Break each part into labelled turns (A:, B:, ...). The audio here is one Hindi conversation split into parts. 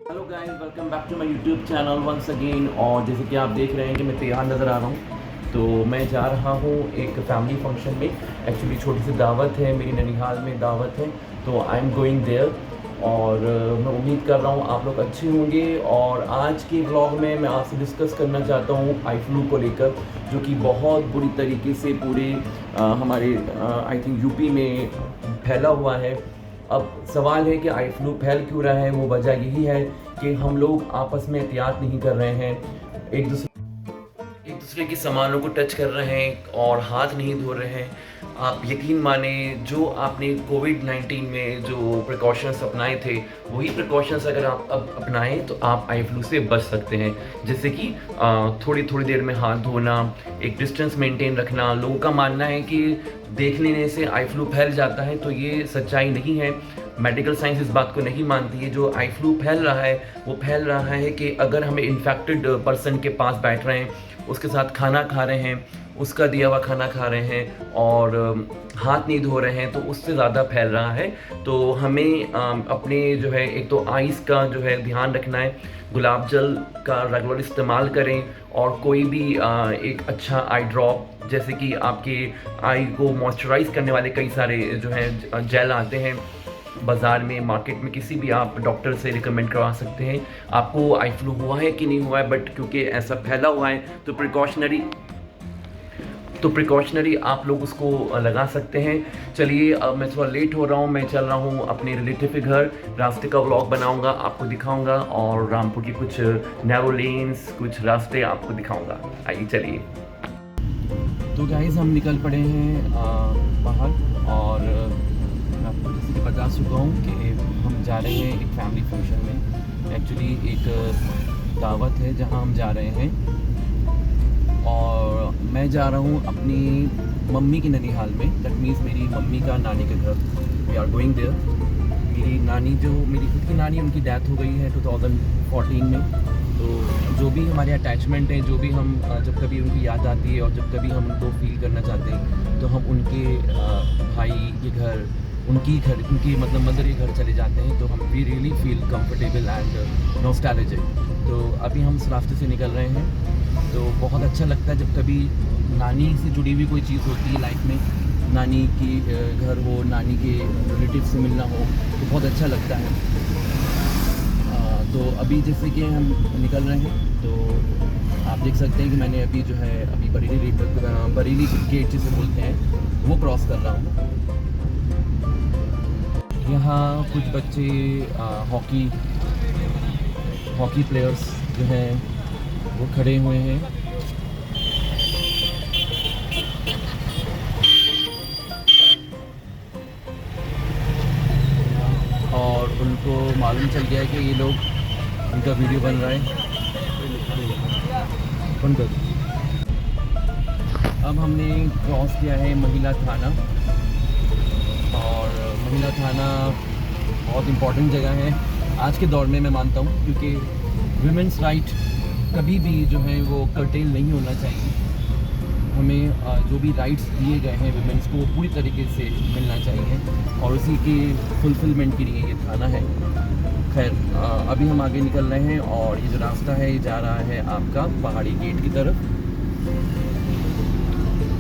A: Hello guys, welcome back to my YouTube channel once again. और जैसे कि आप देख रहे हैं कि मैं तैयार नज़र आ रहा हूँ, तो मैं जा रहा हूँ एक फैमिली फंक्शन में। एक्चुअली छोटी सी दावत है, मेरी ननिहाल में दावत है, तो आई एम गोइंग देयर। और मैं उम्मीद कर रहा हूँ आप लोग अच्छे होंगे। और आज के व्लॉग में मैं आपसे डिस्कस करना चाहता हूँ आई फ्लू को लेकर, जो कि बहुत बुरी तरीके से पूरे हमारे आई थिंक यूपी में फैला हुआ है। अब सवाल है कि आई फ्लू फैल क्यों रहा है। वो वजह यही है कि हम लोग आपस में एहतियात नहीं कर रहे हैं, एक दूसरे के सामानों को टच कर रहे हैं और हाथ नहीं धो रहे हैं। आप यकीन माने, जो आपने कोविड-19 में जो प्रिकॉशंस अपनाए थे, वही प्रिकॉशंस अगर आप अब अपनाएं तो आप आई फ्लू से बच सकते हैं। जैसे कि थोड़ी थोड़ी देर में हाथ धोना, एक डिस्टेंस मेंटेन रखना। लोगों का मानना है कि देख लेने से आई फ्लू फैल जाता है, तो ये सच्चाई नहीं है। मेडिकल साइंस इस बात को नहीं मानती है। जो आई फ्लू फैल रहा है वो फैल रहा है कि अगर हमें इन्फेक्टेड पर्सन के पास बैठ रहे हैं, उसके साथ खाना खा रहे हैं, उसका दिया हुआ खाना खा रहे हैं और हाथ नहीं धो रहे हैं, तो उससे ज़्यादा फैल रहा है। तो हमें अपने जो है, एक तो आइज़ का जो है ध्यान रखना है। गुलाब जल का रेगुलर इस्तेमाल करें और कोई भी एक अच्छा आई ड्रॉप, जैसे कि आपके आई को मॉइस्चराइज़ करने वाले कई सारे जो हैं जेल आते हैं बाज़ार में, मार्केट में, किसी भी आप डॉक्टर से रिकमेंड करवा सकते हैं। आपको आई फ्लू हुआ है कि नहीं हुआ है, बट क्योंकि ऐसा फैला हुआ है तो प्रिकॉशनरी आप लोग उसको लगा सकते हैं। चलिए, अब मैं थोड़ा लेट हो रहा हूँ, मैं चल रहा हूँ अपने रिलेटिव के घर। रास्ते का व्लॉग बनाऊँगा, आपको दिखाऊँगा, और रामपुर की कुछ नैरो लेन्स, कुछ रास्ते आपको दिखाऊँगा। आइए चलिए। तो गाइस, हम निकल पड़े हैं बाहर, और मैं आपको जैसे कि बता चुका हूँ कि हम जा रहे हैं एक फैमिली फंक्शन में। एक्चुअली एक दावत है जहाँ हम जा रहे हैं, और मैं जा रहा हूँ अपनी मम्मी की ननिहाल में। दैट मीन्स मेरी मम्मी का नानी के घर। We are going there. मेरी नानी, जो मेरी खुद की नानी, उनकी डेथ हो गई है 2014 में। तो जो भी हमारे अटैचमेंट हैं, जो भी हम जब कभी उनकी याद आती है और जब कभी हम उनको फील करना चाहते हैं, तो हम उनके भाई के घर, उनकी मतलब मदर के घर चले जाते हैं। तो हम we really feel comfortable and nostalgic. तो अभी हम इस रास्ते से निकल रहे हैं, तो बहुत अच्छा लगता है जब कभी नानी से जुड़ी हुई कोई चीज़ होती है लाइफ में, नानी की घर हो, नानी के रिलेटिव से मिलना हो, तो बहुत अच्छा लगता है। तो अभी जैसे कि हम निकल रहे हैं, तो आप देख सकते हैं कि मैंने अभी जो है बरेली गेट जिसे बोलते हैं, वो क्रॉस कर रहा हूँ। यहाँ कुछ बच्चे हॉकी प्लेयर्स जो हैं वो खड़े हुए हैं, और उनको मालूम चल गया है कि ये लोग, उनका वीडियो बन रहा है। बंद कर। अब हमने क्रॉस किया है महिला थाना, और महिला थाना बहुत इम्पोर्टेंट जगह है आज के दौर में, मैं मानता हूँ, क्योंकि विमेंस राइट कभी भी जो है वो कर्टेल नहीं होना चाहिए। हमें जो भी राइट्स दिए गए हैं विमेंस को, वो पूरी तरीके से मिलना चाहिए, और उसी के फुलफिलमेंट के लिए ये थाना है। खैर, अभी हम आगे निकल रहे हैं, और ये जो रास्ता है ये जा रहा है आपका पहाड़ी गेट की तरफ।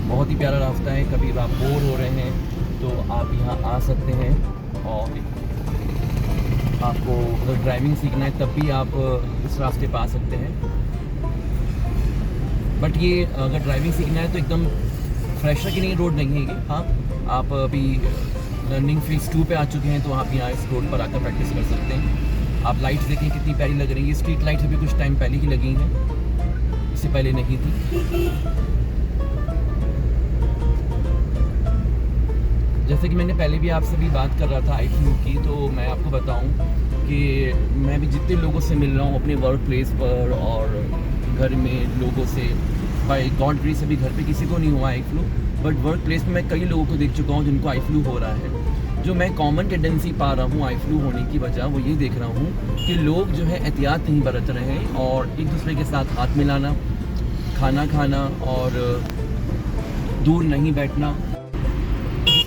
A: बहुत ही प्यारा रास्ता है। कभी आप बोर हो रहे हैं तो आप यहाँ आ सकते हैं, और आपको अगर ड्राइविंग सीखना है तब भी आप इस रास्ते पर आ सकते हैं। बट ये अगर ड्राइविंग सीखना है तो एकदम फ्रेशर की नहीं, रोड नहीं है ये। हाँ, आप अभी लर्निंग फेज़ 2 पे आ चुके हैं, तो आप यहाँ इस रोड पर आकर प्रैक्टिस कर सकते हैं। आप लाइट्स देखें कितनी प्यारी लग रही है। ये स्ट्रीट लाइट्स अभी कुछ टाइम पहले ही लगी हैं, इससे पहले नहीं थी। जैसे कि मैंने पहले भी आपसे भी बात कर रहा था आई फ्लू की, तो मैं आपको बताऊं कि मैं भी जितने लोगों से मिल रहा हूं अपने वर्क प्लेस पर और घर में लोगों से, बाय गॉड ग्रेस अभी घर पे किसी को नहीं हुआ eye flu, but work place में मैं कई लोगों को देख चुका हूं जिनको आई फ्लू हो रहा है। जो मैं कॉमन टेंडेंसी पा रहा हूं आई फ्लू होने की वजह, वो ये देख रहा हूं कि लोग जो है एहतियात नहीं बरत रहे हैं, और एक दूसरे के साथ हाथ मिलाना, खाना खाना, और दूर नहीं बैठना,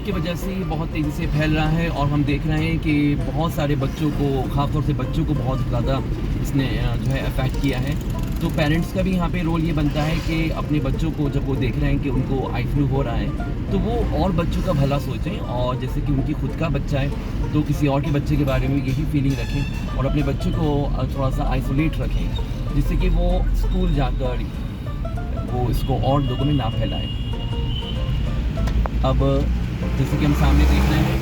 A: की वजह से ये बहुत तेज़ी से फैल रहा है और हम देख रहे हैं कि बहुत सारे बच्चों को, ख़ासतौर से बच्चों को बहुत ज़्यादा इसने जो है अफेक्ट किया है। तो पेरेंट्स का भी यहाँ पे रोल ये बनता है कि अपने बच्चों को जब वो देख रहे हैं कि उनको आई फ्लू हो रहा है तो वो और बच्चों का भला सोचें, और जैसे कि उनकी खुद का बच्चा है तो किसी और के बच्चे के बारे में यही फीलिंग रखें और अपने बच्चे को थोड़ा सा आइसोलेट रखें, जिससे कि वो स्कूल जाकर वो इसको और लोगों में ना फैलाएं। अब जैसे कि हम सामने देख रहे हैं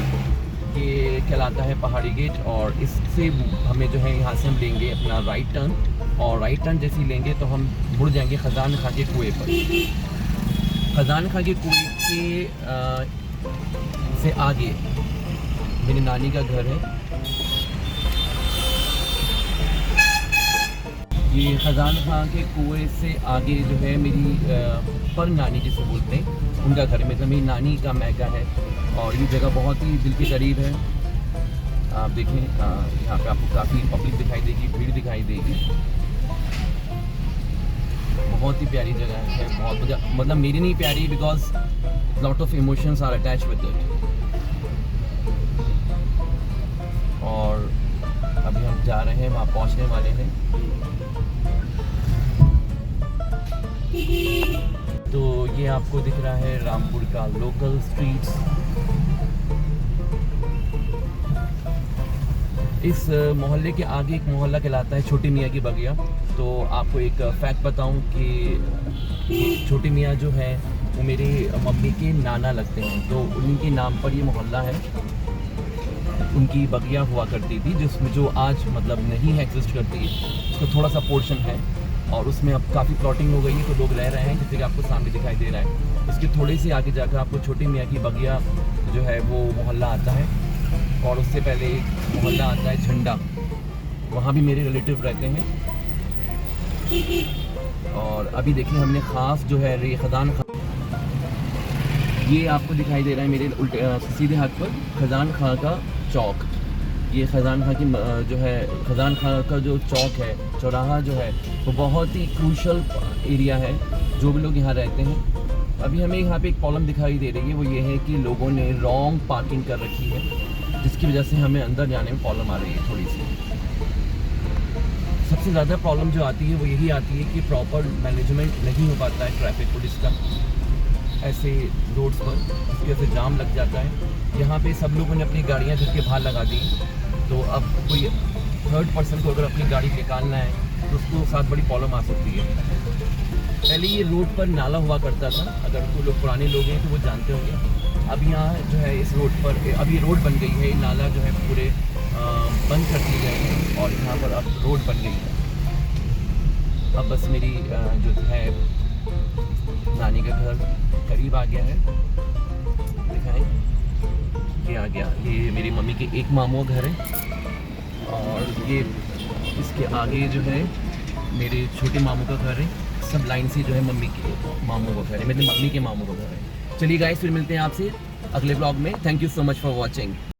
A: कि कहलाता है पहाड़ी गेट, और इससे हमें जो है यहाँ से हम लेंगे अपना राइट टर्न, और राइट टर्न जैसे ही लेंगे तो हम मुड़ जाएंगे खजान खां के कुएँ पर। खजान खां के कुएँ के से आगे मेरी नानी का घर है। ये खजान खां के कुएँ से आगे जो है मेरी पर नानी जिसे बोलते हैं उनका घर है, मतलब मेरी नानी का मैका है, और ये जगह बहुत ही दिल के करीब है। आप देखें यहाँ पे आपको काफ़ी पब्लिक दिखाई देगी, भीड़ दिखाई देगी। बहुत ही प्यारी जगह है, बहुत मतलब मेरी नहीं प्यारी, because lot of emotions are attach with it. और अभी हम जा रहे हैं, वहाँ पहुँचने वाले हैं। तो ये आपको दिख रहा है रामपुर का लोकल स्ट्रीट्स। इस मोहल्ले के आगे एक मोहल्ला कहलाता है छोटी मियाँ की बगिया। तो आपको एक फैक्ट बताऊं कि छोटी मियाँ जो है वो मेरे मम्मी के नाना लगते हैं, तो उनके नाम पर ये मोहल्ला है। उनकी बगिया हुआ करती थी जिसमें जो आज मतलब नहीं एग्जिस्ट करती, उसका थोड़ा सा पोर्शन है और उसमें अब काफ़ी प्लॉटिंग हो गई है, तो लोग रह रहे हैं, जैसे कि आपको सामने दिखाई दे रहा है। इसके थोड़ी सी आगे जाकर आपको छोटी मियाँ की बगिया जो है वो मोहल्ला आता है, और उससे पहले एक मोहल्ला आता है झंडा, वहाँ भी मेरे रिलेटिव रहते हैं। और अभी देखिए हमने ख़ास जो है खजान खां, ये आपको दिखाई दे रहा है मेरे उल्टे सीधे हाथ पर खजान खां का चौक। ये खजान खां की जो है खजान खां का जो चौक है, चौराहा जो है वो बहुत ही क्रूशल एरिया है जो भी लोग यहाँ रहते हैं। अभी हमें यहाँ पे एक प्रॉब्लम दिखाई दे रही है, वो ये है कि लोगों ने रॉन्ग पार्किंग कर रखी है, जिसकी वजह से हमें अंदर जाने में प्रॉब्लम आ रही है थोड़ी सी। सबसे ज़्यादा प्रॉब्लम जो आती है वो यही आती है कि प्रॉपर मैनेजमेंट नहीं हो पाता है ट्रैफिक पुलिस का ऐसे रोड्स पर, इसकी वजह से जाम लग जाता है। यहाँ पे सब लोगों ने अपनी गाड़ियाँ घर के बाहर लगा दी, तो अब कोई थर्ड पर्सन को अगर अपनी गाड़ी निकालना है तो उसको साथ बड़ी प्रॉब्लम आ सकती है। पहले ये रोड पर नाला हुआ करता था, अगर कोई लोग पुराने लोग हैं तो वो जानते होंगे। अब यहाँ जो है इस रोड पर अब ये रोड बन गई है, नाला जो है पूरे बंद कर दिए गए हैं और यहाँ पर अब रोड बन गई है। अब बस मेरी जो है नानी का घर करीब आ गया है, दिखाएं, ये आ गया। ये मेरी मम्मी के एक मामू का घर है, और ये इसके आगे जो है मेरे छोटे मामू का घर है। सब लाइन से जो है मम्मी के मामू का घर है, मेरे मम्मी के मामू का घर है। चलिए गाइस, फिर मिलते हैं आपसे अगले ब्लॉग में। Thank you so much for watching.